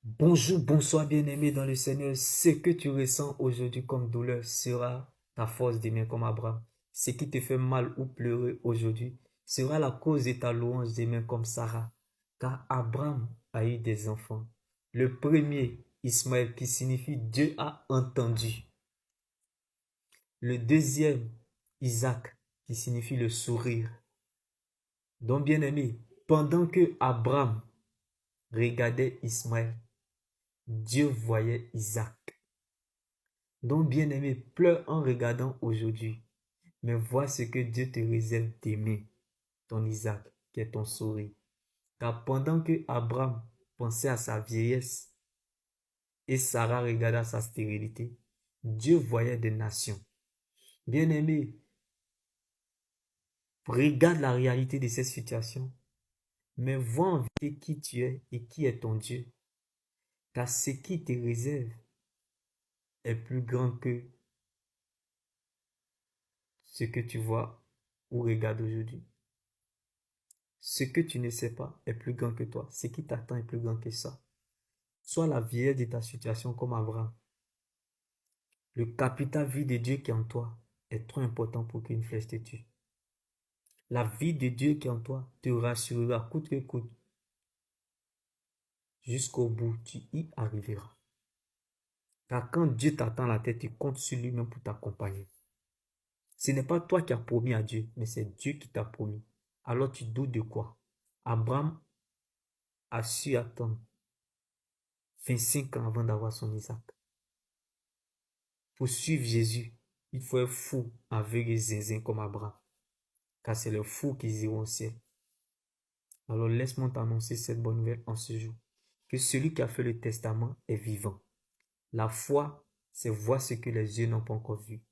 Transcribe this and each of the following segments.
Bonjour, bonsoir bien-aimé dans le Seigneur. Ce que tu ressens aujourd'hui comme douleur sera ta force demain comme Abraham. Ce qui te fait mal ou pleurer aujourd'hui sera la cause de ta louange demain comme Sarah. Car Abraham a eu des enfants. Le premier, Ismaël, qui signifie Dieu a entendu. Le deuxième, Isaac, qui signifie le sourire. Donc bien-aimé, pendant que Abraham regardait Ismaël, Dieu voyait Isaac. Donc, bien-aimé, pleure en regardant aujourd'hui, mais vois ce que Dieu te réserve d'aimer, ton Isaac, qui est ton sourire. Car pendant que Abraham pensait à sa vieillesse et Sarah regardait à sa stérilité, Dieu voyait des nations. Bien-aimé, regarde la réalité de cette situation, mais vois en vérité qui tu es et qui est ton Dieu. Car ce qui te réserve est plus grand que ce que tu vois ou regardes aujourd'hui. Ce que tu ne sais pas est plus grand que toi. Ce qui t'attend est plus grand que ça. Sois la vieillesse de ta situation comme Abraham. Le capital vie de Dieu qui est en toi est trop important pour qu'une flèche te tue. La vie de Dieu qui est en toi te rassurera coûte que coûte. Jusqu'au bout, tu y arriveras. Car quand Dieu t'attend la tête, tu comptes sur lui-même pour t'accompagner. Ce n'est pas toi qui as promis à Dieu, mais c'est Dieu qui t'a promis. Alors tu doutes de quoi? Abraham a su attendre 25 ans avant d'avoir son Isaac. Pour suivre Jésus, il faut être fou, aveugle et zinzin comme Abraham. Car c'est les fous qui iront au ciel. Alors laisse-moi t'annoncer cette bonne nouvelle en ce jour. Que celui qui a fait le testament est vivant. La foi, c'est voir ce que les yeux n'ont pas encore vu.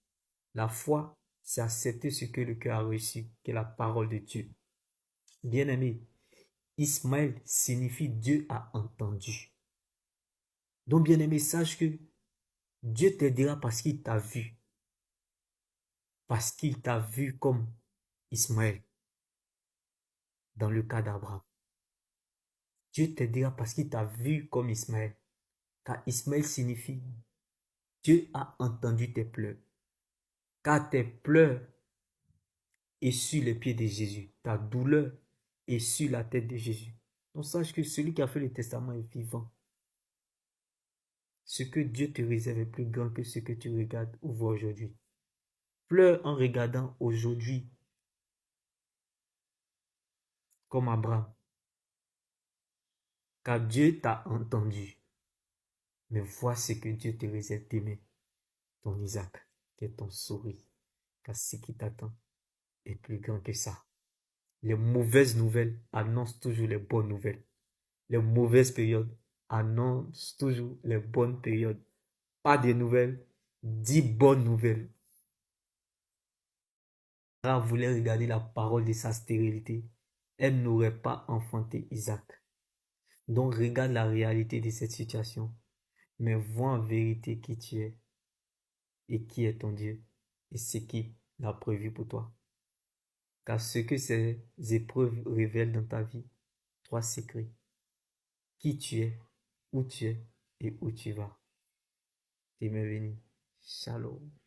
La foi, c'est accepter ce que le cœur a reçu, qui est la parole de Dieu. Bien-aimé, Ismaël signifie Dieu a entendu. Donc bien-aimé, sache que Dieu t'aidera parce qu'il t'a vu. Parce qu'il t'a vu comme Ismaël dans le cas d'Abraham. Dieu t'aidera parce qu'il t'a vu comme Ismaël. Car Ismaël signifie Dieu a entendu tes pleurs. Car tes pleurs est sur les pieds de Jésus. Ta douleur est sur la tête de Jésus. Donc sache que celui qui a fait le testament est vivant. Ce que Dieu te réserve est plus grand que ce que tu regardes ou vois aujourd'hui. Pleure en regardant aujourd'hui comme Abraham. Car Dieu t'a entendu. Mais vois ce que Dieu te réserve d'aimer. Ton Isaac, qui est ton sourire. Car ce qui t'attend est plus grand que ça. Les mauvaises nouvelles annoncent toujours les bonnes nouvelles. Les mauvaises périodes annoncent toujours les bonnes périodes. Pas de nouvelles, 10 bonnes nouvelles. Sarah voulait regarder la parole de sa stérilité. Elle n'aurait pas enfanté Isaac. Donc regarde la réalité de cette situation. Mais vois en vérité qui tu es et qui est ton Dieu et ce qu'il a prévu pour toi. Car ce que ces épreuves révèlent dans ta vie, trois secrets. Qui tu es, où tu es et où tu vas. T'es bienvenu. Shalom.